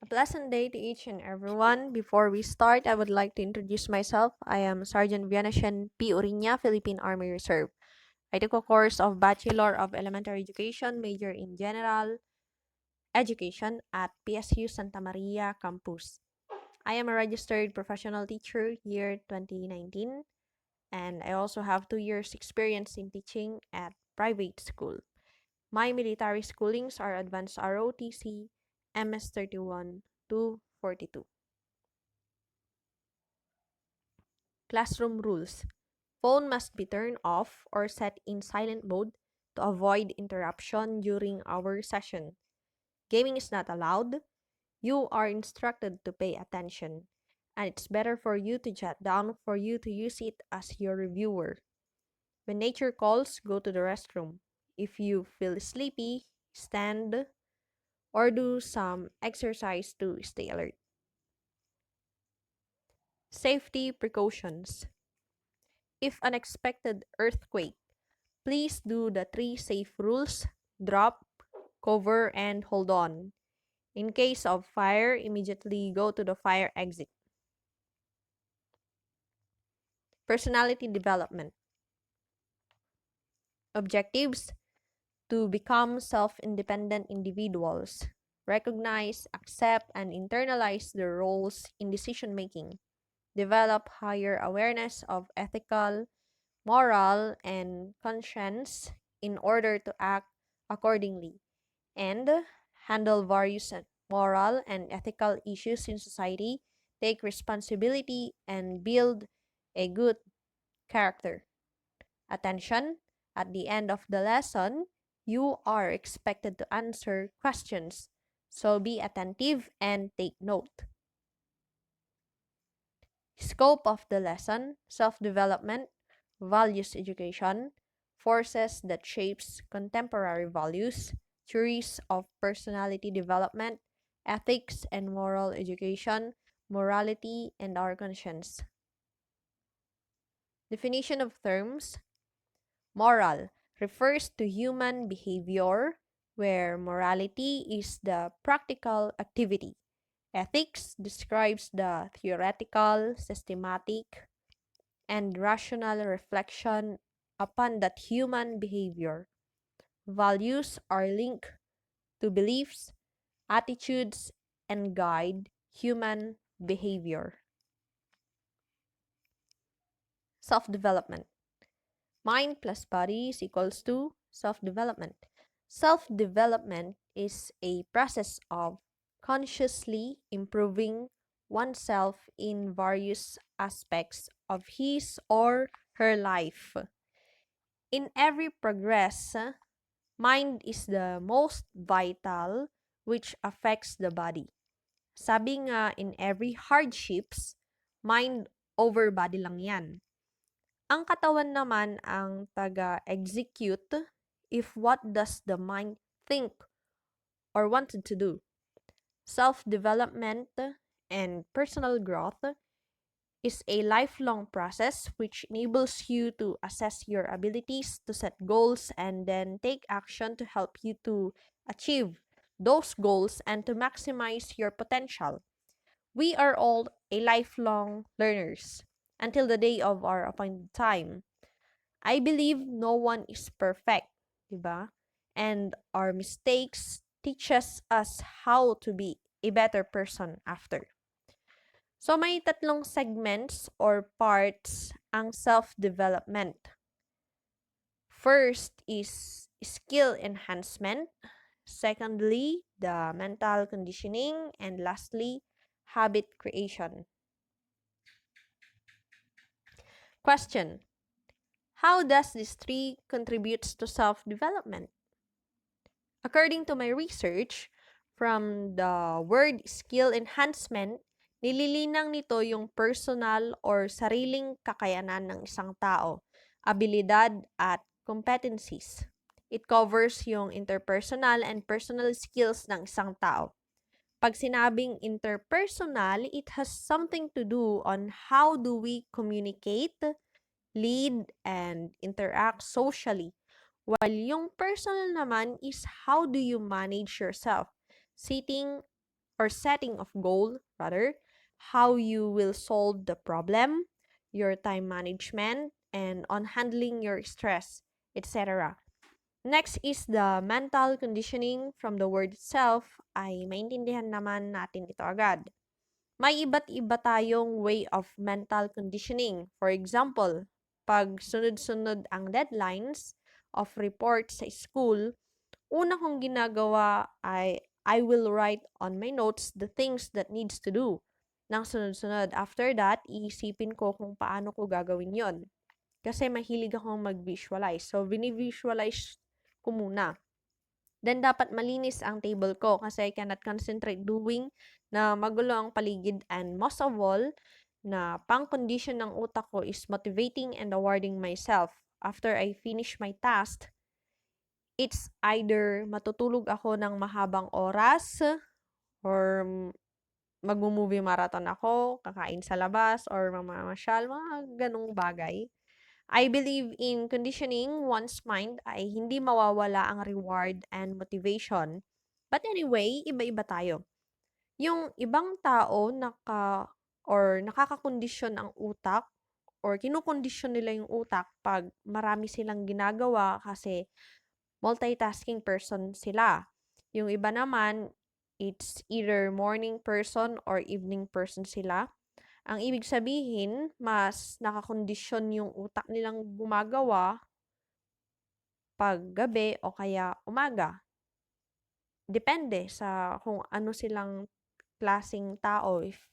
A pleasant day to each and everyone. Before we start, I would like to introduce myself. I am Sergeant Vianashen P. Uriña, Philippine Army Reserve. I took a course of Bachelor of Elementary Education, major in General Education at PSU Santa Maria Campus. I am a registered professional teacher year 2019, and I also have 2 years experience in teaching at private school. My military schoolings are Advanced ROTC, MS-31 to 42. Classroom rules. Phone must be turned off or set in silent mode to avoid interruption during our session. Gaming is not allowed. You are instructed to pay attention, and it's better for you to jot down for you to use it as your reviewer. When nature calls, go to the restroom. If you feel sleepy, stand or do some exercise to stay alert. Safety precautions. If unexpected earthquake, please do the three safe rules: drop, cover, and hold on. In case of fire, immediately go to the fire exit. Personality development. Objectives: to become self-independent individuals. Recognize, accept, and internalize their roles in decision making. Develop higher awareness of ethical, moral, and conscience in order to act accordingly, and handle various moral and ethical issues in society, take responsibility, and build a good character. Attention! At the end of the lesson, you are expected to answer questions, so be attentive and take note. Scope of the lesson: self-development, values education, forces that shapes contemporary values, theories of personality development, ethics and moral education, morality and our conscience. Definition of terms: moral refers to human behavior, where morality is the practical activity. Ethics describes the theoretical, systematic, and rational reflection upon that human behavior. Values are linked to beliefs, attitudes, and guide human behavior. Self-development. Mind plus body is equals to self-development. Self-development is a process of consciously improving oneself in various aspects of his or her life. In every progress, mind is the most vital, which affects the body. Sabi nga, in every hardships, mind over body lang yan. Ang katawan naman ang taga-execute if what does the mind think or wanted to do. Self-development and personal growth is a lifelong process which enables you to assess your abilities, to set goals, and then take action to help you to achieve those goals and to maximize your potential. We are all a lifelong learners until the day of our appointed time. I believe no one is perfect, diba? And our mistakes teaches us how to be a better person after. So may tatlong segments or parts ang self-development. First is skill enhancement. Secondly, the mental conditioning. And lastly, habit creation. Question: how does this three contributes to self-development? According to my research, from the word skill enhancement, nililinang nito yung personal or sariling kakayanan ng isang tao, abilidad at competencies. It covers yung interpersonal and personal skills ng isang tao. Pag sinabing interpersonal, it has something to do on how do we communicate, lead, and interact socially. While yung personal naman is how do you manage yourself, sitting or setting of goal, rather, how you will solve the problem, your time management, and on handling your stress, etc. Next is the mental conditioning. From the word itself, ay maintindihan naman natin ito agad. May iba't iba tayong way of mental conditioning. For example, pag sunod-sunod ang deadlines of reports sa school, una kong ginagawa ay I will write on my notes the things that needs to do nang sunod-sunod. After that, iisipin ko kung paano ko gagawin yon. Kasi mahilig akong mag-visualize. So, visualize ko muna. Then, dapat malinis ang table ko kasi I cannot concentrate doing na magulo ang paligid, and most of all, na pang-condition ng utak ko is motivating and awarding myself. After I finish my task, it's either matutulog ako ng mahabang oras or mag-movie marathon ako, kakain sa labas, or mamamasyal, mga ganong bagay. I believe in conditioning one's mind ay hindi mawawala ang reward and motivation. But anyway, iba-iba tayo. Yung ibang tao nakakakondisyon ang utak or kinukondisyon nila yung utak pag marami silang ginagawa kasi multitasking person sila. Yung iba naman, it's either morning person or evening person sila. Ang ibig sabihin, mas nakakondisyon yung utak nilang gumagawa pag gabi o kaya umaga. Depende sa kung ano silang klaseng tao, if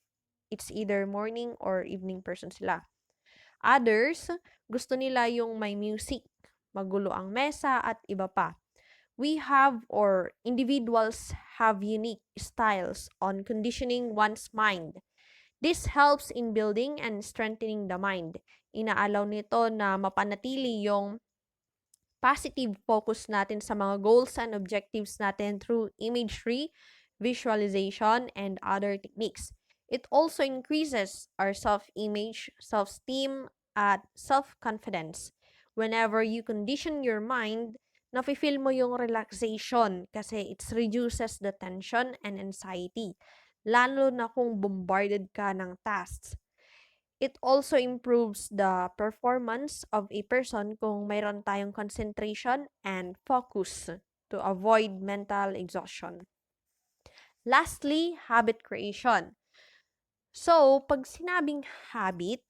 it's either morning or evening person sila. Others, gusto nila yung may music, magulo ang mesa at iba pa. We have, or individuals have, unique styles on conditioning one's mind. This helps in building and strengthening the mind. Inaalaw nito na mapanatili yung positive focus natin sa mga goals and objectives natin through imagery, visualization, and other techniques. It also increases our self-image, self-esteem, at self-confidence. Whenever you condition your mind, nafe-feel mo yung relaxation kasi it reduces the tension and anxiety, lalo na kung bombarded ka ng tasks. It also improves the performance of a person kung mayroon tayong concentration and focus to avoid mental exhaustion. Lastly, habit creation. So, pag sinabing habit,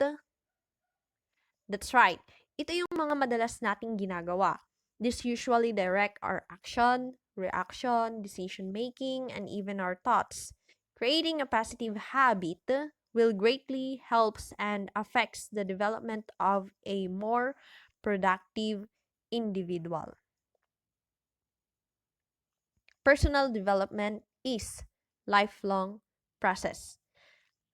that's right. Ito yung mga madalas nating ginagawa. This usually direct our action, reaction, decision-making, and even our thoughts. Creating a positive habit will greatly helps and affects the development of a more productive individual. Personal development is lifelong process.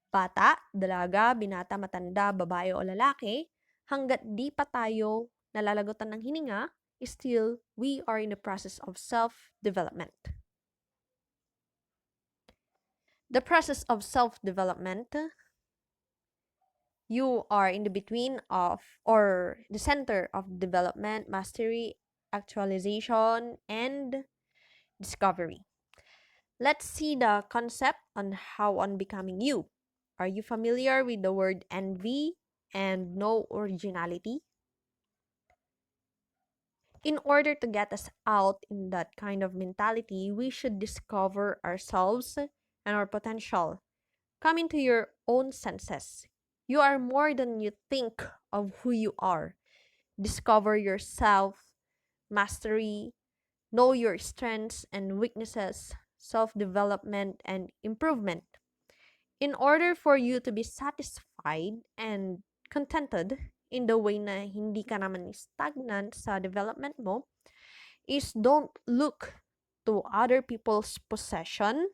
Bata, dalaga, binata, matanda, babae o lalaki, hanggat di pa tayo nalalagutan ng hininga, still we are in the process of self-development. The process of self-development, you are in the between of or the center of development, mastery, actualization, and discovery. Let's see the concept on how on becoming you. Are you familiar with the word envy and no originality? In order to get us out in that kind of mentality, we should discover ourselves and our potential. Come into your own senses. You are more than you think of who you are. Discover yourself, mastery, know your strengths and weaknesses, self-development, and improvement. In order for you to be satisfied and contented in the way na hindi ka naman stagnant sa development mo, is don't look to other people's position,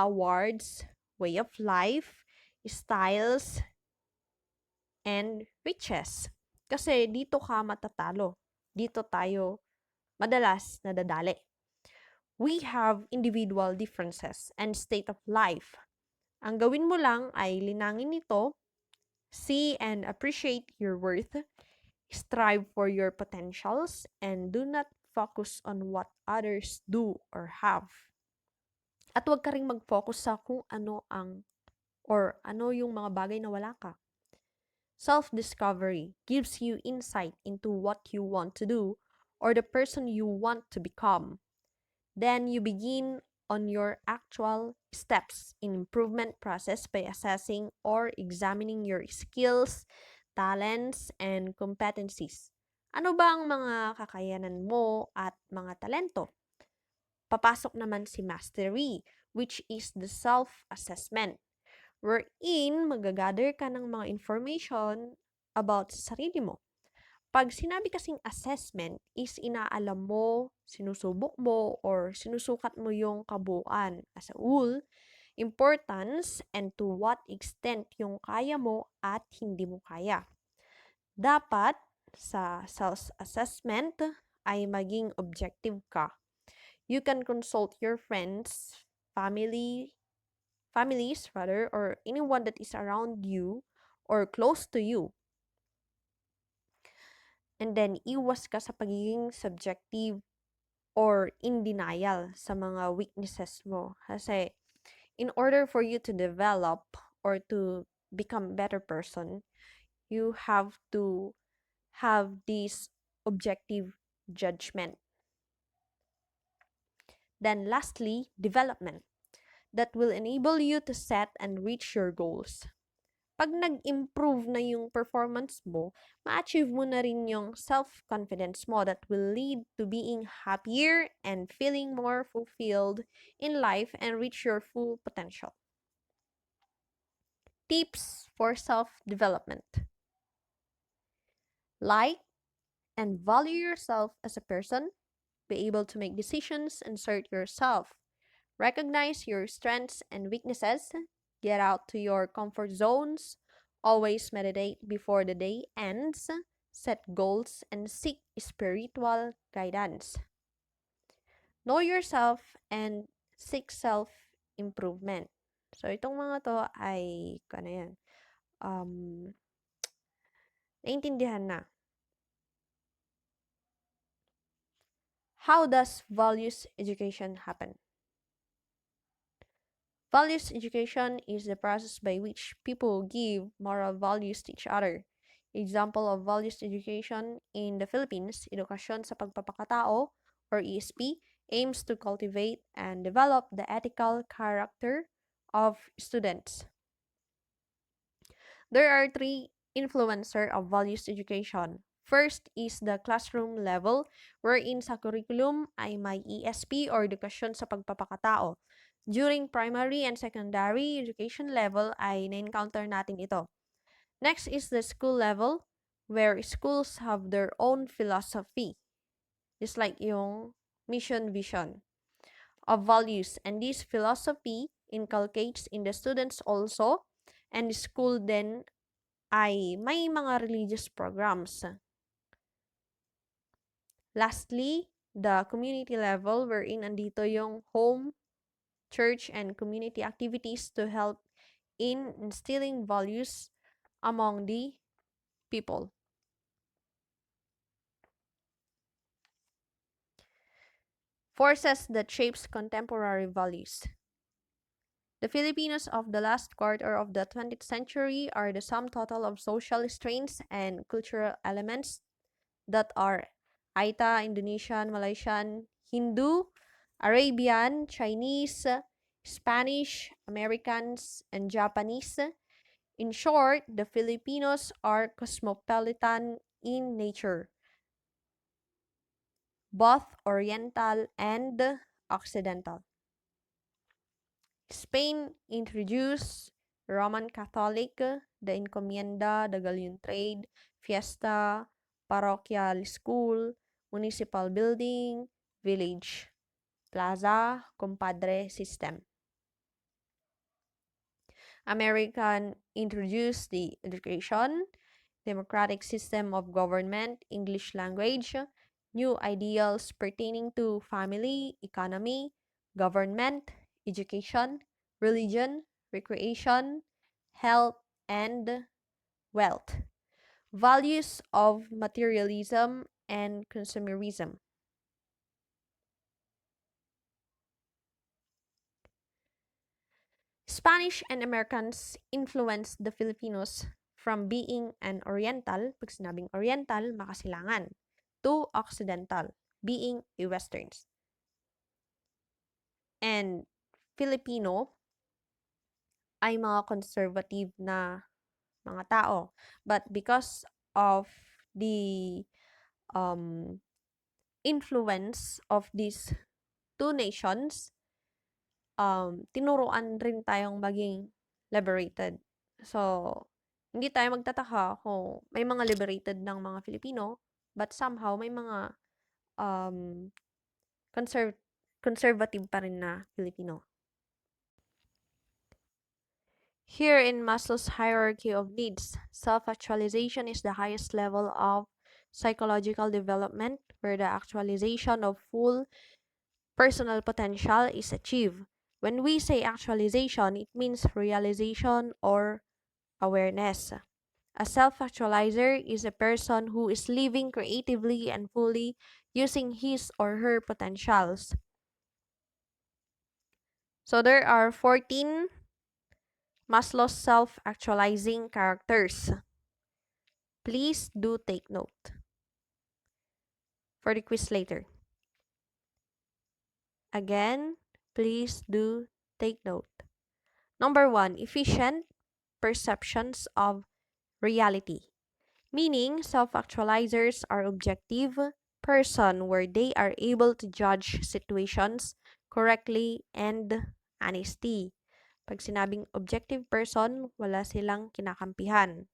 awards, way of life, styles, and riches. Kasi dito ka matatalo. Dito tayo madalas nadadali. We have individual differences and state of life. Ang gawin mo lang ay linangin ito, see and appreciate your worth, strive for your potentials, and do not focus on what others do or have. At huwag ka ring mag-focus sa kung ano ang or ano yung mga bagay na wala ka. Self-discovery gives you insight into what you want to do or the person you want to become. Then you begin on your actual steps in improvement process by assessing or examining your skills, talents, and competencies. Ano ba ang mga kakayanan mo at mga talento? Papasok naman si mastery, which is the self-assessment, wherein magagather ka ng mga information about sa sarili mo. Pag sinabi kasing assessment is inaalam mo, sinusubok mo, or sinusukat mo yung kabuuan as a whole, importance, and to what extent yung kaya mo at hindi mo kaya. Dapat sa self-assessment ay maging objective ka. You can consult your friends, families rather, or anyone that is around you or close to you. And then, iwas ka sa pagiging subjective or in denial sa mga weaknesses mo. Kasi, in order for you to develop or to become a better person, you have to have this objective judgment. Then lastly, development that will enable you to set and reach your goals. Pag nag-improve na yung performance mo, ma-achieve mo na rin yung self-confidence mo that will lead to being happier and feeling more fulfilled in life and reach your full potential. Tips for self-development. Like and value yourself as a person. Be able to make decisions and assert yourself. Recognize your strengths and weaknesses. Get out to your comfort zones. Always meditate before the day ends. Set goals and seek spiritual guidance. Know yourself and seek self-improvement. So, itong mga to ay, ano yan, naintindihan na. How does values education happen? Values education is the process by which people give moral values to each other. Example of values education in the Philippines, Edukasyon sa Pagpapakatao or ESP aims to cultivate and develop the ethical character of students. There are three influencer of values education. First is the classroom level, wherein sa curriculum ay may ESP or edukasyon sa pagpapakatao. During primary and secondary education level ay na-encounter natin ito. Next is the school level, where schools have their own philosophy, just like yung mission vision of values. And this philosophy inculcates in the students also, and the school then ay may mga religious programs. Lastly, the community level, wherein andito yung home, church, and community activities to help in instilling values among the people. Forces that shapes contemporary values. The Filipinos of the last quarter of the 20th century are the sum total of social strains and cultural elements that are Aita, Indonesian, Malaysian, Hindu, Arabian, Chinese, Spanish, Americans, and Japanese. In short, the Filipinos are cosmopolitan in nature, both Oriental and Occidental. Spain introduced Roman Catholic, the encomienda, the galleon trade, fiesta, parochial school, municipal building, village, plaza, compadre system. American introduced the education, democratic system of government, English language, new ideals pertaining to family, economy, government, education, religion, recreation, health, and wealth. Values of materialism and consumerism. Spanish and Americans influenced the Filipinos from being an Oriental, pag sinabing Oriental, makasilangan, to Occidental, being a Westerns. And Filipino ay mga conservative na mga tao. But because of the influence of these two nations, tinuruan rin tayong maging liberated. So, hindi tayo magtataka kung may mga liberated ng mga Filipino, but somehow may mga um, conservative pa rin na Filipino. Here in Maslow's hierarchy of needs, self-actualization is the highest level of psychological development where the actualization of full personal potential is achieved. When we say actualization, it means realization or awareness. A self-actualizer is a person who is living creatively and fully using his or her potentials. So there are 14 Maslow's self-actualizing characters. Please do take note for the quiz later. Again, please do take note. Number 1, efficient perceptions of reality. Meaning, self-actualizers are objective person where they are able to judge situations correctly and honesty. Pag sinabing objective person, wala silang kinakampihan.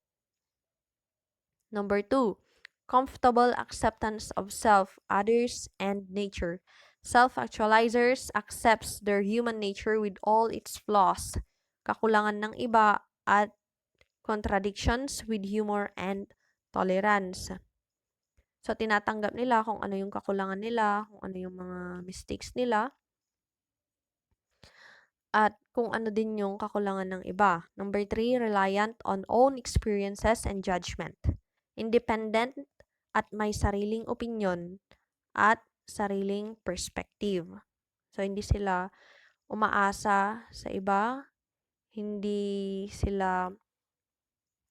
Number 2, comfortable acceptance of self, others, and nature. Self-actualizers accepts their human nature with all its flaws, kakulangan ng iba, at contradictions with humor and tolerance. So, tinatanggap nila kung ano yung kakulangan nila, kung ano yung mga mistakes nila, at kung ano din yung kakulangan ng iba. Number 3, reliant on own experiences and judgment. Independent at may sariling opinion at sariling perspective. So, hindi sila umaasa sa iba, hindi sila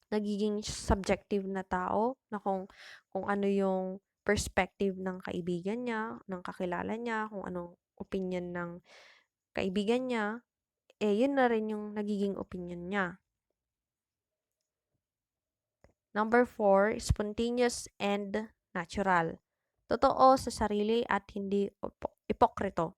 nagiging subjective na tao na kung ano yung perspective ng kaibigan niya, ng kakilala niya, kung anong opinion ng kaibigan niya, yun na rin yung nagiging opinion niya. Number 4, spontaneous and natural. Totoo sa sarili at hindi ipokrito.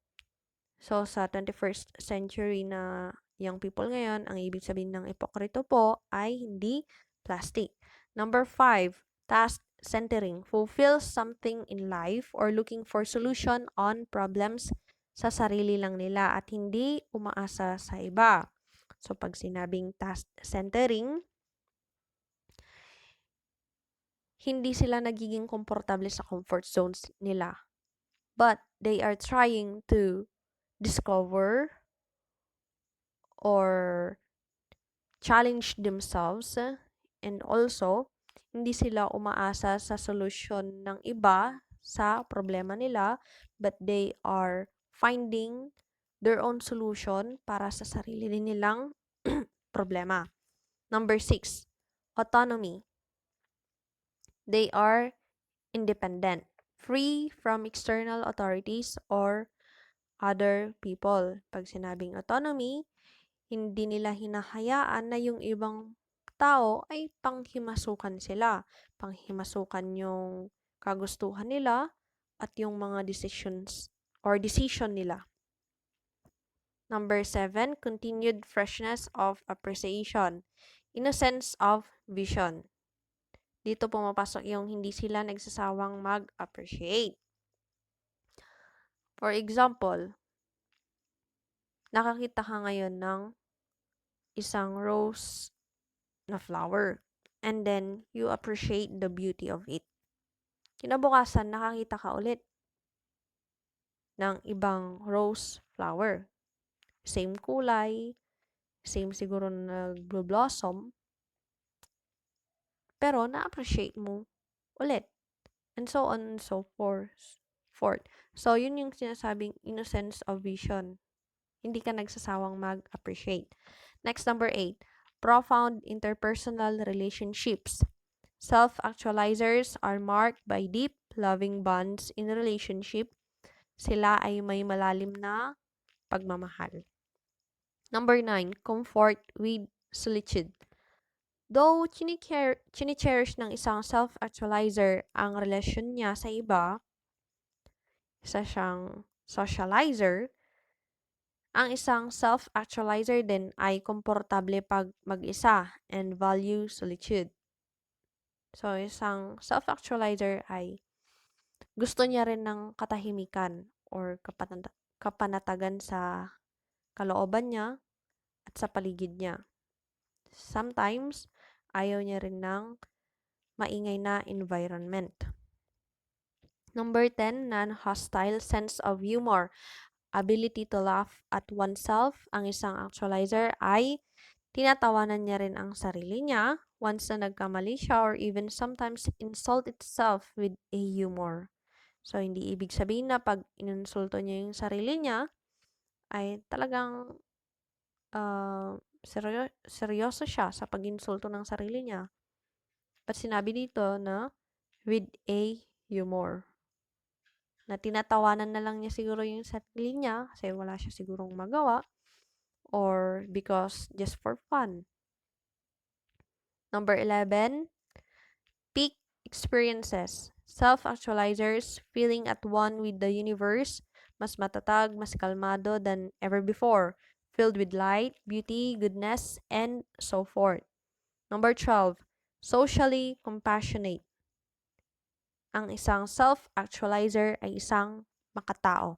So, sa 21st century na young people ngayon, ang ibig sabihin ng ipokrito po ay hindi plastic. Number 5, task centering. Fulfill something in life or looking for solution on problems sa sarili lang nila at hindi umaasa sa iba. So, pag sinabing task centering, hindi sila nagiging komportable sa comfort zones nila. But they are trying to discover or challenge themselves and also hindi sila umaasa sa solusyon ng iba sa problema nila but they are finding their own solution para sa sarili nilang problema. Number 6, autonomy. They are independent, free from external authorities or other people. Pag sinabing autonomy, hindi nila hinahayaan na yung ibang tao ay panghimasukan sila. Panghimasukan yung kagustuhan nila at yung mga decisions or decision nila. Number 7, continued freshness of appreciation. Innocence of vision. Dito pumapasok yung hindi sila nagsasawang mag-appreciate. For example, nakakita ka ngayon ng isang rose na flower and then you appreciate the beauty of it. Kinabukasan, nakakita ka ulit ng ibang rose flower. Same kulay, same siguro nag-blossom, pero na-appreciate mo ulit. And so on and so forth. So, yun yung sinasabing innocence of vision. hindi ka nagsasawang mag-appreciate. Next, number 8, profound interpersonal relationships. Self-actualizers are marked by deep, loving bonds in relationship. Sila ay may malalim na pagmamahal. Number 9, comfort with solitude. Though chini-cherish ng isang self-actualizer ang relasyon niya sa iba, isa siyang socializer, ang isang self-actualizer din ay komportable pag mag-isa and value solitude. So, isang self-actualizer ay gusto niya rin ng katahimikan or kapanatagan sa kalooban niya at sa paligid niya. Sometimes, ayaw niya rin ng maingay na environment. Number 10, non-hostile sense of humor. Ability to laugh at oneself. Ang isang actualizer ay tinatawanan niya rin ang sarili niya once na nagkamali siya or even sometimes insult itself with a humor. So, hindi ibig sabihin na pag insulto niya yung sarili niya, ay talagang seryoso siya sa pag-insulto ng sarili niya. But sinabi dito na with a humor. Na tinatawanan na lang niya siguro yung sarili niya kasi wala siya sigurong magawa or because just for fun. Number 11, peak experiences. Self-actualizers feeling at one with the universe, mas matatag, mas kalmado than ever before, filled with light, beauty, goodness, and so forth. Number 12, socially compassionate. Ang isang self-actualizer ay isang makatao.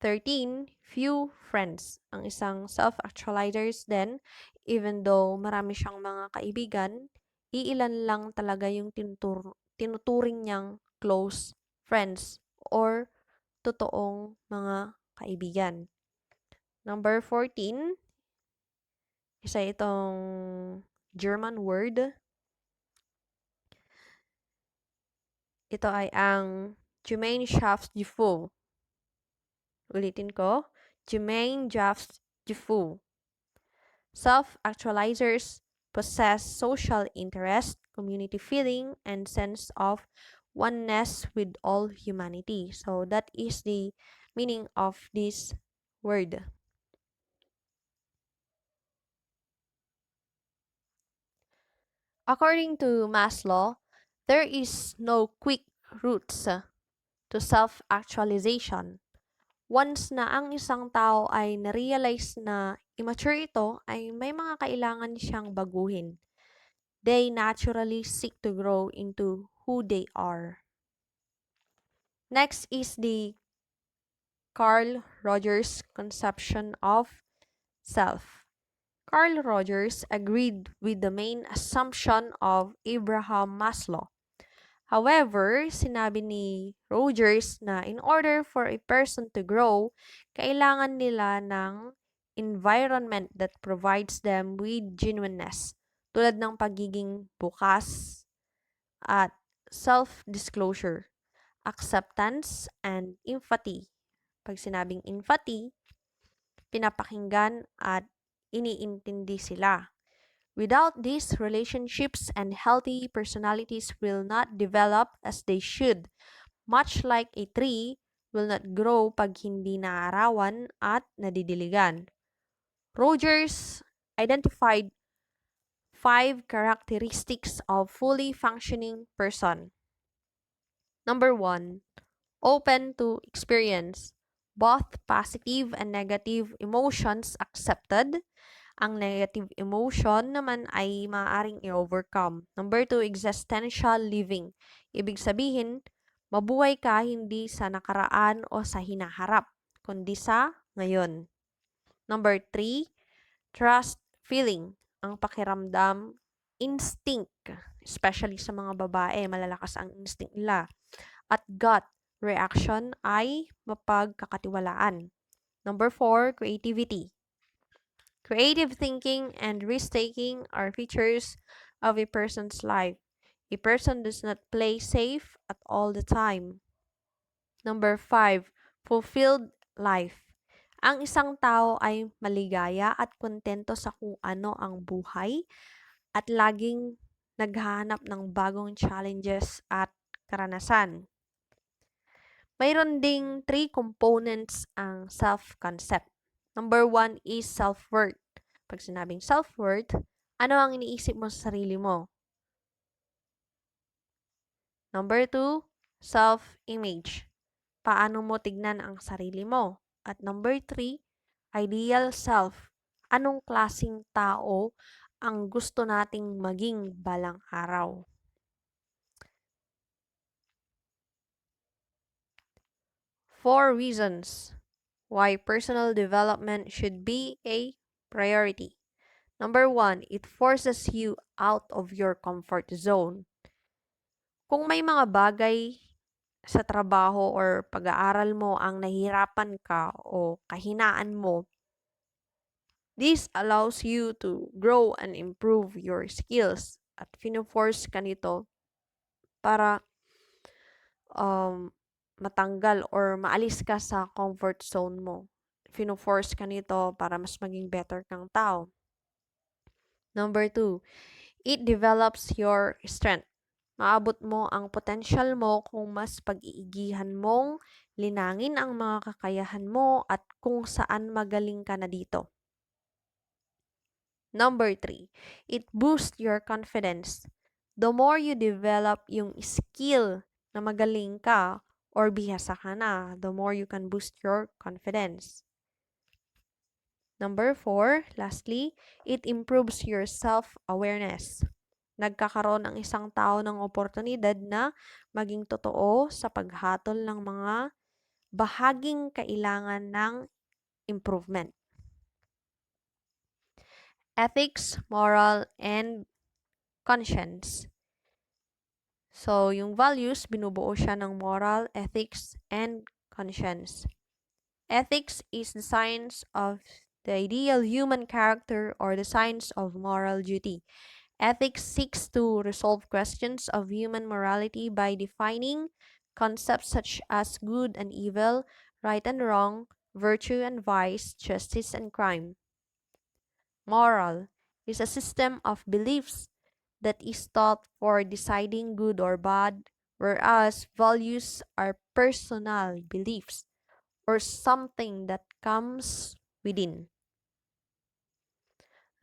13, few friends. Ang isang self-actualizers din, even though marami siyang mga kaibigan, iilan lang talaga yung tinuturing niyang close friends or totoong mga kaibigan. Number 14, isa itong German word. Ito ay ang Gemeinschaftsgefühl. Ulitin ko, Gemeinschaftsgefühl. Self-actualizers possess social interest, community feeling, and sense of oneness with all humanity. So that is the meaning of this word. According to Maslow, there is no quick routes to self-actualization. Once na ang isang tao ay na-realize na immature ito, ay may mga kailangan siyang baguhin. They naturally seek to grow into who they are. Next is the Carl Rogers conception of self. Carl Rogers agreed with the main assumption of Abraham Maslow. However, sinabi ni Rogers na in order for a person to grow, kailangan nila ng environment that provides them with genuineness, tulad ng pagiging bukas at self-disclosure, acceptance, and empathy. Pag sinabing empathy, pinapakinggan at iniintindi sila. Without these relationships and healthy personalities will not develop as they should, much like a tree will not grow pag hindi naarawan at nadidiligan. Rogers identified 5 characteristics of fully functioning person. Number 1, open to experience. Both positive and negative emotions accepted. Ang negative emotion naman ay maaaring i-overcome. Number 2, existential living. Ibig sabihin, mabuhay ka hindi sa nakaraan o sa hinaharap, kundi sa ngayon. Number 3, trust feeling. Ang pakiramdam, instinct. Especially sa mga babae, malalakas ang instinct nila. At gut reaction ay mapagkakatiwalaan. Number 4, creativity. Creative thinking and risk-taking are features of a person's life. A person does not play safe at all the time. Number 5, fulfilled life. Ang isang tao ay maligaya at kontento sa kung ano ang buhay at laging naghahanap ng bagong challenges at karanasan. Mayroon ding 3 components ang self-concept. Number 1 is self-worth. Pag sinabing self-worth, ano ang iniisip mo sa sarili mo? Number 2, self-image. Paano mo tignan ang sarili mo? At number 3, ideal self. Anong klasing tao ang gusto nating maging balang araw? Four reasons why personal development should be a priority. Number 1, it forces you out of your comfort zone. Kung may mga bagay sa trabaho or pag-aaral mo ang nahihirapan ka o kahinaan mo, this allows you to grow and improve your skills at fino-force ka nito para matanggal or maalis ka sa comfort zone mo. Fino-force ka nito para mas maging better kang tao. Number 2, it develops your strength. Maabot mo ang potential mo kung mas pag-iigihan mong linangin ang mga kakayahan mo at kung saan magaling ka na dito. Number 3, it boosts your confidence. The more you develop yung skill na magaling ka or bihasa ka na, the more you can boost your confidence. Number 4, lastly, it improves your self-awareness. Nagkakaroon ang isang tao ng oportunidad na maging totoo sa paghatol ng mga bahaging kailangan ng improvement. Ethics, moral, and conscience. So, yung values, binubuo siya ng moral, ethics, and conscience. Ethics is the science of the ideal human character or the science of moral duty. Ethics seeks to resolve questions of human morality by defining concepts such as good and evil, right and wrong, virtue and vice, justice and crime. Moral is a system of beliefs that is taught for deciding good or bad, whereas values are personal beliefs or something that comes within.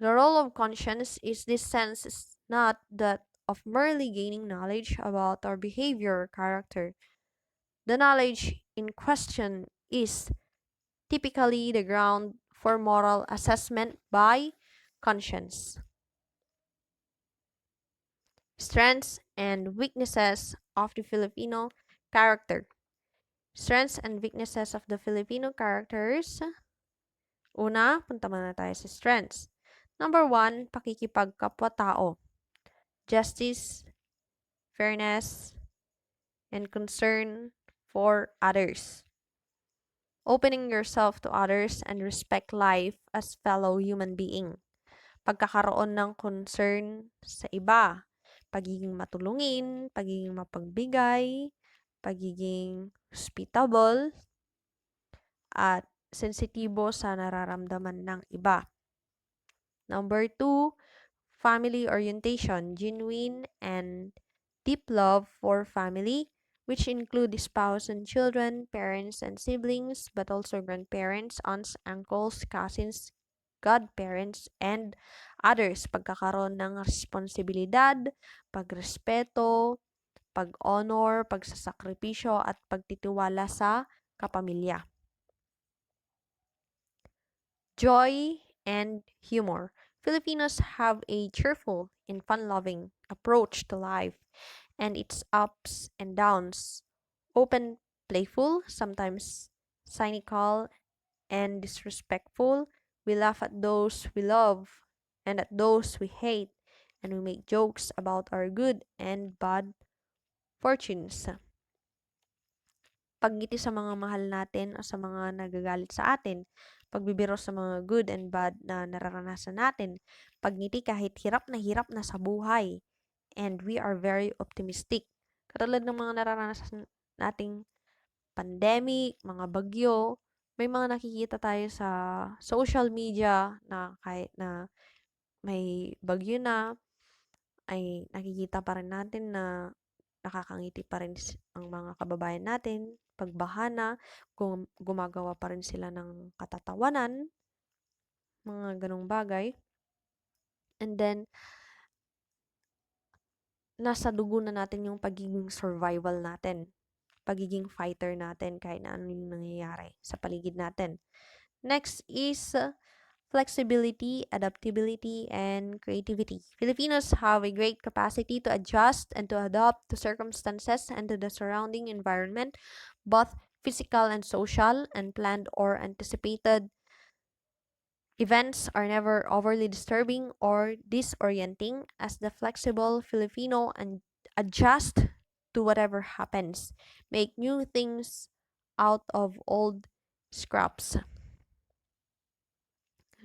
The role of conscience is this sense is not that of merely gaining knowledge about our behavior or character. The knowledge in question is typically the ground for moral assessment by conscience. Strengths and weaknesses of the Filipino character. Strengths and weaknesses of the Filipino characters. Una, punta muna tayo sa strengths. Number 1, pakikipagkapwa-tao. Justice, fairness, and concern for others. Opening yourself to others and respect life as fellow human being. Pagkakaroon ng concern sa iba. Pagiging matulungin, pagiging mapagbigay, pagiging hospitable, at sensitibo sa nararamdaman ng iba. Number 2, family orientation, genuine and deep love for family, which include spouse and children, parents and siblings, but also grandparents, aunts, uncles, cousins, godparents, and others. Pagkakaroon ng responsibilidad, pagrespeto, pag-honor, pagsasakripisyo, at pagtitiwala sa kapamilya. Joy and humor. Filipinos have a cheerful and fun-loving approach to life and its ups and downs. Open, playful, sometimes cynical, and disrespectful. We laugh at those we love and at those we hate, and we make jokes about our good and bad fortunes. Pagngiti sa mga mahal natin o sa mga nagagalit sa atin, pagbibiro sa mga good and bad na nararanasan natin, pagngiti kahit hirap na sa buhay, and we are very optimistic. Katulad ng mga nararanasan nating pandemic, mga bagyo, may mga nakikita tayo sa social media na kahit na may bagyo na, ay nakikita pa rin natin na nakakangiti pa rin ang mga kababayan natin. Pagbaha na, gumagawa pa rin sila ng katatawanan, mga ganong bagay. And then, nasa dugo na natin yung pagiging survival natin, pagiging fighter natin kahit na ano yung nangyayari sa paligid natin. Next is flexibility, adaptability, and creativity. Filipinos have a great capacity to adjust and to adapt to circumstances and to the surrounding environment, both physical and social, and planned or anticipated events are never overly disturbing or disorienting as the flexible Filipino and adjust to whatever happens, make new things out of old scraps.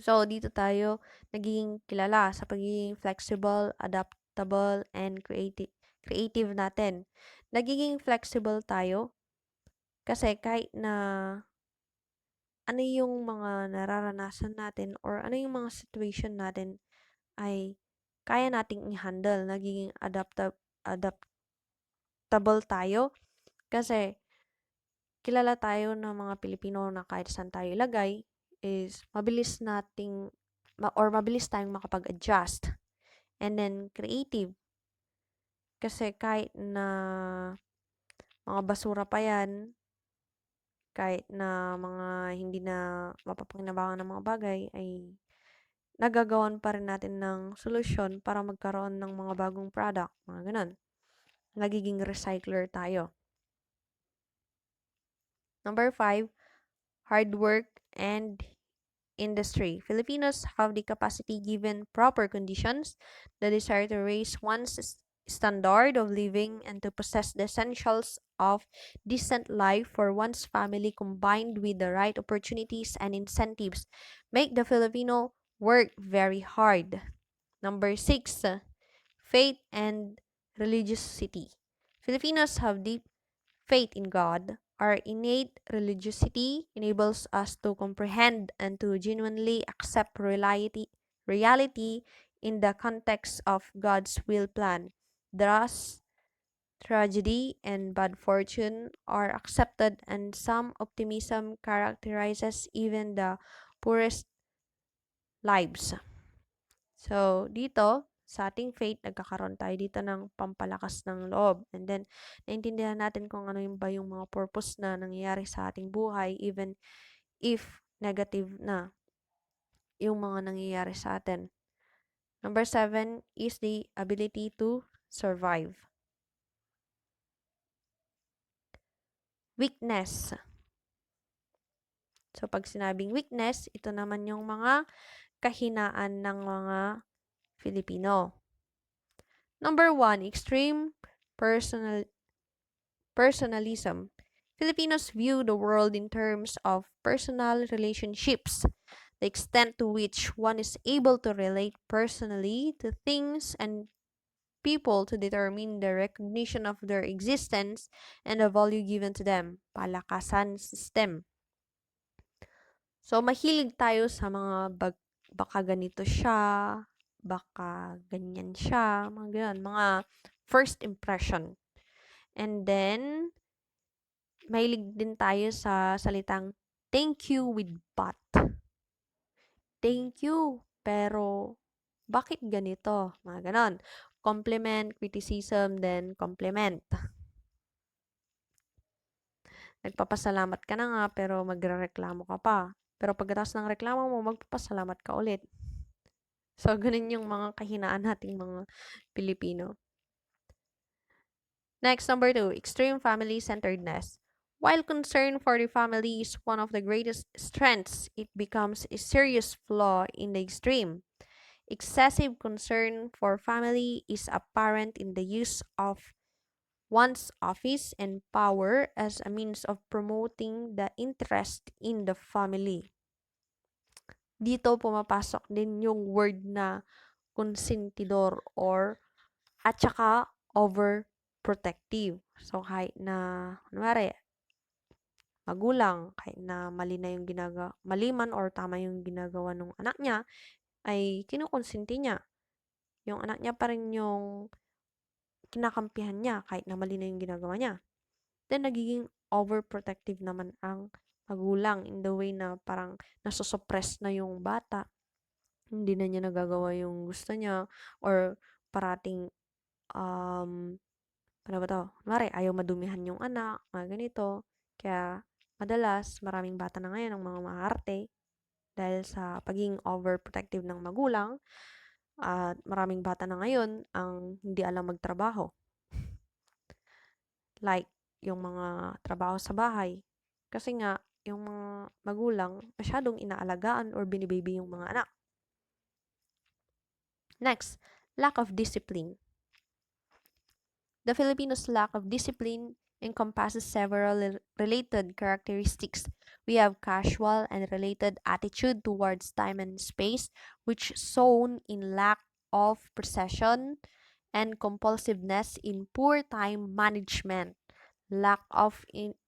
So, dito tayo nagiging kilala sa pagiging flexible, adaptable, and creative natin. Nagiging flexible tayo kasi kahit na ano yung mga nararanasan natin or ano yung mga situation natin ay kaya nating i-handle. Nagiging adaptable tayo kasi kilala tayo ng mga Pilipino na kahit saan tayo ilagay is mabilis tayong makapag-adjust. And then, creative. Kasi kahit na mga basura pa yan, kahit na mga hindi na mapapakinabangan ng mga bagay, ay nagagawan pa rin natin ng solusyon para magkaroon ng mga bagong product. Mga ganun. Nagiging recycler tayo. Number 5, hard work and industry. Filipinos have the capacity, given proper conditions, the desire to raise one's standard of living and to possess the essentials of decent life for one's family, combined with the right opportunities and incentives, make the Filipino work very hard. Number 6, faith and religiosity. Filipinos have deep faith in God. Our innate religiosity enables us to comprehend and to genuinely accept reality in the context of God's will plan. Thus, tragedy and bad fortune are accepted, and some optimism characterizes even the poorest lives. So, dito, sa ating faith, nagkakaroon tayo dito ng pampalakas ng loob. And then, naintindihan natin kung ano yung ba yung mga purpose na nangyayari sa ating buhay, even if negative na yung mga nangyayari sa atin. Number 7 is the ability to survive. Weakness. So, pag sinabing weakness, ito naman yung mga kahinaan ng mga Filipino. Number 1, extreme personalism. Filipinos view the world in terms of personal relationships, the extent to which one is able to relate personally to things and people to determine the recognition of their existence and the value given to them. Palakasan system. So, mahilig tayo sa mga baka ganito siya, baka ganyan siya, mga ganyan, mga first impression. And then, mahilig din tayo sa salitang thank you with but. Thank you, pero bakit ganito? Mga ganon. Compliment, criticism, then compliment. Nagpapasalamat ka na nga, pero magrereklamo ka pa. Pero pagkatapos ng reklamo mo, magpapasalamat ka ulit. So, ganun yung mga kahinaan nating mga Pilipino. Next, number 2, extreme family-centeredness. While concern for the family is one of the greatest strengths, it becomes a serious flaw in the extreme. Excessive concern for family is apparent in the use of one's office and power as a means of promoting the interest in the family. Dito pumapasok din yung word na konsentidor or at saka overprotective. So, kahit na, kunwari, magulang, kahit na mali man or tama yung ginagawa ng anak niya, ay kinukonsinti niya. Yung anak niya pa rin yung kinakampihan niya kahit na mali na yung ginagawa niya. Then, nagiging overprotective naman ang magulang in the way na parang nasosuppress na yung bata. Hindi na niya nagagawa yung gusto niya or parating paano ba 'to? Kunwari ayaw madumihan yung anak, mga ganito. Kaya madalas maraming bata na ngayon ang mga maarte dahil sa pagiging overprotective ng magulang at maraming bata na ngayon ang hindi alam magtrabaho. Like yung mga trabaho sa bahay. Kasi nga yung mga magulang masyadong inaalagaan or binibaby yung mga anak. Next, lack of discipline. The Filipinos' lack of discipline encompasses several related characteristics. We have casual and related attitude towards time and space, which shown in lack of precision and compulsiveness in poor time management, lack of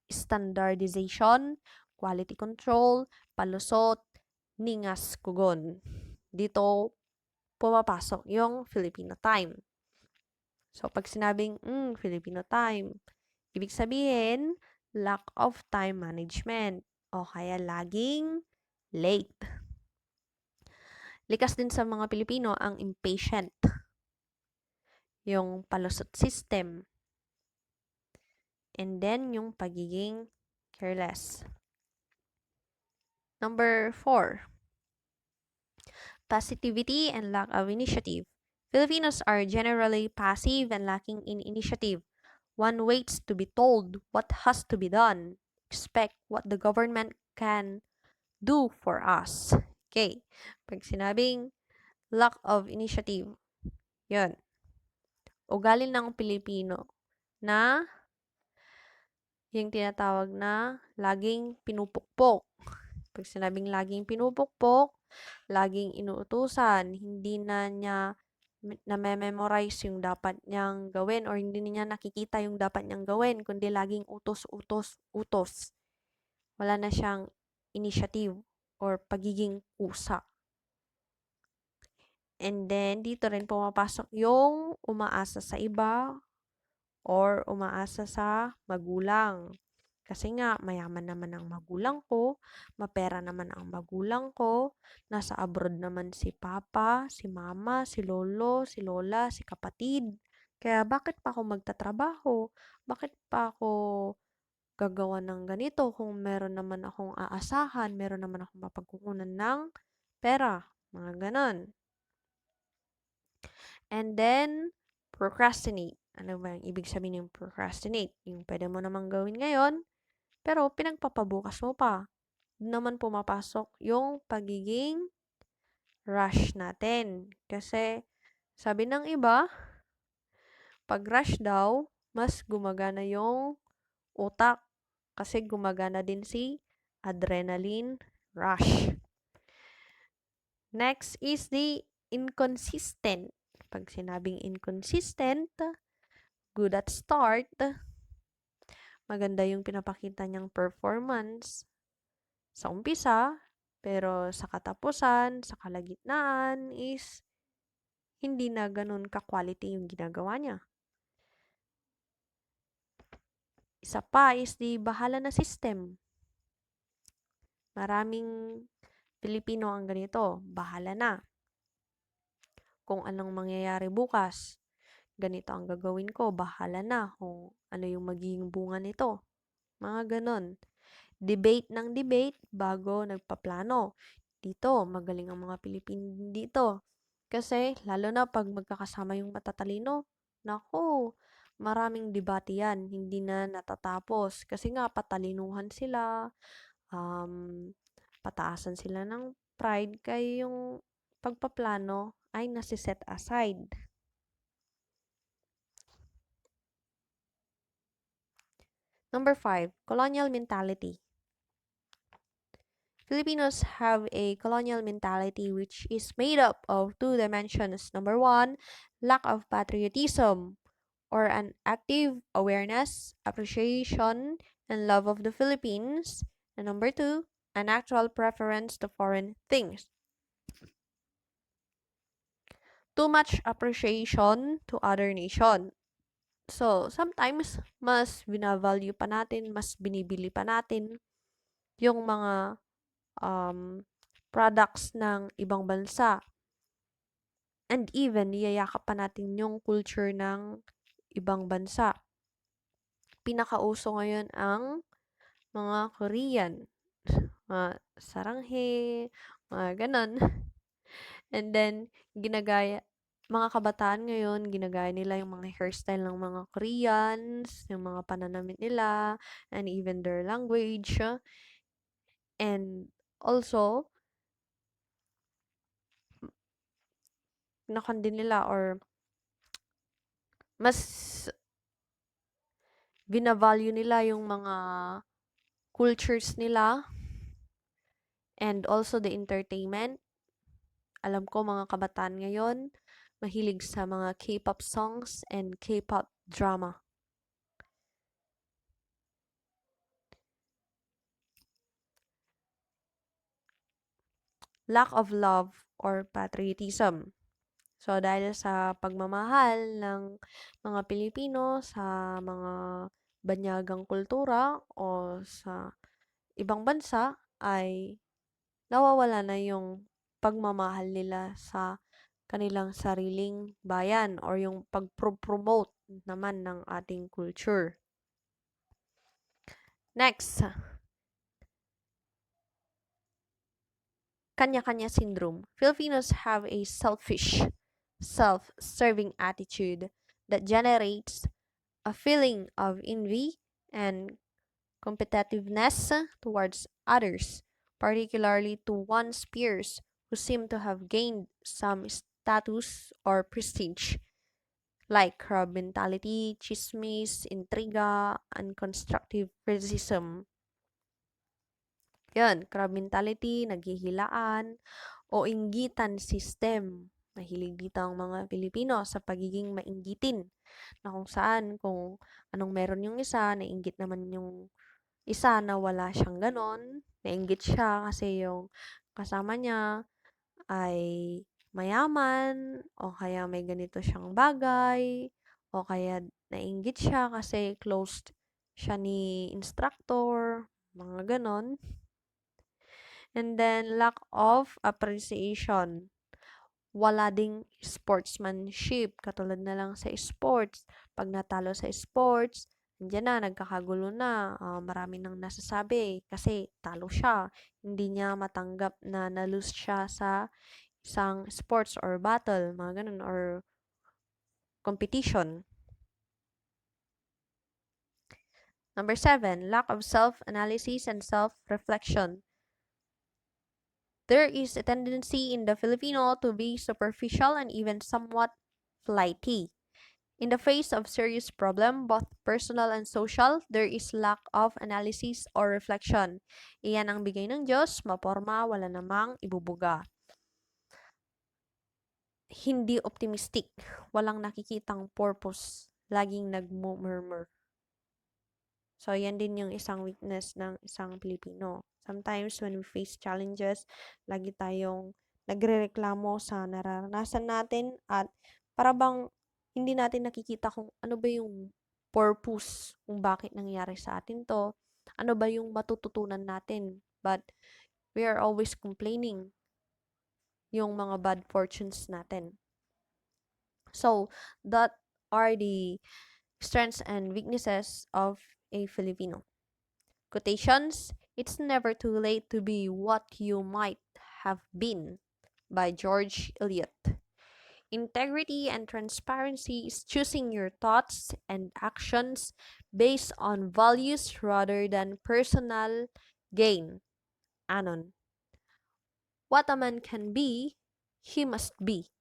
standardization, quality control, palusot, ningas kugon. Dito pumapasok yung Filipino time. So, pag sinabing, Filipino time, ibig sabihin, lack of time management o kaya laging late. Likas din sa mga Pilipino ang impatient, yung palusot system, and then yung pagiging careless. Number 4, passivity and lack of initiative. Filipinos are generally passive and lacking in initiative. One waits to be told what has to be done. Expect what the government can do for us. Okay. Pag sinabing lack of initiative, yun. Ugali ng Pilipino na yung tinatawag na laging pinupukpok. Pag sinabing laging pinupukpok, laging inuutusan, hindi na niya na-memorize yung dapat niyang gawin or hindi niya nakikita yung dapat niyang gawin, kundi laging utos, utos, utos. Wala na siyang initiative or pagiging kusa. And then, dito rin pumapasok yung umaasa sa iba or umaasa sa magulang. Kasi nga, mayaman naman ang magulang ko, mapera naman ang magulang ko, nasa abroad naman si papa, si mama, si lolo, si lola, si kapatid. Kaya bakit pa ako magtatrabaho? Bakit pa ako gagawa ng ganito kung meron naman akong aasahan, meron naman akong mapagkukunan ng pera, mga ganon. And then, procrastinate. Ano ba yung ibig sabihin ng procrastinate? Yung pwede mo namang gawin ngayon, pero pinagpapabukas mo pa. Doon naman pumapasok yung pagiging rush natin. Kasi, sabi ng iba, pag rush daw, mas gumagana yung utak. Kasi gumagana din si adrenaline rush. Next is the inconsistent. Pag sinabing inconsistent, good at start, maganda yung pinapakita niyang performance sa umpisa, pero sa katapusan, sa kalagitnaan is hindi na ganun ka-quality yung ginagawa niya. Isa pa is the bahala na system. Maraming Pilipino ang ganito, bahala na. Kung anong mangyayari bukas, ganito ang gagawin ko, bahala na kung ano yung magiging bunga nito. Mga ganon. Debate ng debate bago nagpaplano. Dito, magaling ang mga Pilipino dito. Kasi, lalo na pag magkakasama yung matatalino, naku, maraming debate yan. Hindi na natatapos. Kasi nga, patalinuhan sila, pataasan sila ng pride, kaya yung pagpaplano ay nasiset aside. Number 5, colonial mentality. Filipinos have a colonial mentality which is made up of 2 dimensions. Number 1, lack of patriotism. or an active awareness, appreciation, and love of the Philippines. And number two, an actual preference to foreign things. Too much appreciation to other nation. So, sometimes, mas binavalue pa natin, mas binibili pa natin yung mga products ng ibang bansa. And even, niyayakap pa natin yung culture ng ibang bansa. Pinakauso ngayon ang mga Korean, mga saranghe, mga ganon. And then, mga kabataan ngayon, ginagaya nila yung mga hairstyle ng mga Koreans, yung mga pananamit nila, and even their language. And also, din nila or mas binavalue nila yung mga cultures nila and also the entertainment. Alam ko mga kabataan ngayon, mahilig sa mga K-pop songs and K-pop drama. Lack of love or patriotism. So, dahil sa pagmamahal ng mga Pilipino sa mga banyagang kultura o sa ibang bansa ay nawawala na yung pagmamahal nila sa kanilang sariling bayan or yung pag-promote naman ng ating culture. Next, kanya-kanya syndrome. Filipinos have a selfish, self-serving attitude that generates a feeling of envy and competitiveness towards others, particularly to one's peers who seem to have gained some status or prestige, like crab mentality, chismis, intriga, and constructive criticism. Yan, crab mentality, naghihilaan, o inggitan system. Mahilig dito ang mga Pilipino sa pagiging mainggitin na kung saan, kung anong meron yung isa, nainggit naman yung isa na wala siyang ganon. Nainggit siya kasi yung kasama niya ay mayaman o kaya may ganito siyang bagay o kaya nainggit siya kasi closed siya ni instructor, mga ganon. And then, lack of appreciation. Wala ding sportsmanship. Katulad na lang sa sports. Pag natalo sa sports, andyan na, nagkakagulo na. Marami nang nasasabi kasi talo siya. Hindi niya matanggap na na-lose siya sa isang sports or battle, mga ganun, or competition. Number 7, lack of self-analysis and self-reflection. There is a tendency in the Filipino to be superficial and even somewhat flighty. In the face of serious problem, both personal and social, there is lack of analysis or reflection. Iyan ang bigay ng Diyos, maporma, wala namang ibubuga. Hindi optimistic, walang nakikitang purpose, laging nagmumurmur. So, yan din yung isang weakness ng isang Pilipino. Sometimes, when we face challenges, lagi tayong nagrereklamo sa nararanasan natin at para bang hindi natin nakikita kung ano ba yung purpose kung bakit nangyari sa atin to, ano ba yung matututunan natin. But, we are always complaining yung mga bad fortunes natin. So, that are the strengths and weaknesses of a Filipino. Quotations, "It's never too late to be what you might have been," by George Eliot. Integrity and transparency is choosing your thoughts and actions based on values rather than personal gain. Anon. What a man can be, he must be.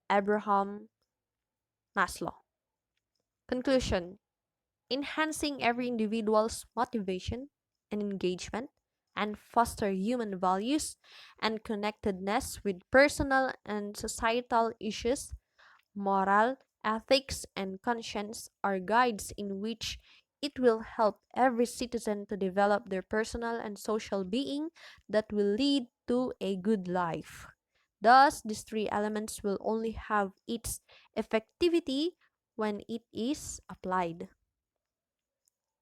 Abraham Maslow. Conclusion. Enhancing every individual's motivation and engagement and foster human values and connectedness with personal and societal issues, moral Ethics and conscience are guides in which it will help every citizen to develop their personal and social being that will lead to a good life. Thus, these three elements will only have its effectivity when it is applied.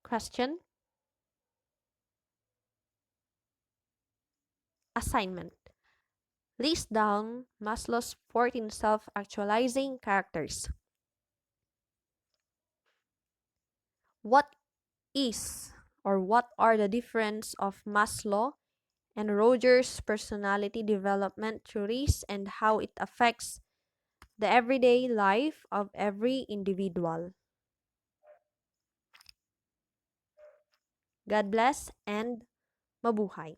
Question. Assignment. List down Maslow's 14 self-actualizing characters. What is what are the difference of Maslow and Rogers' personality development theories and how it affects the everyday life of every individual? God bless and mabuhay.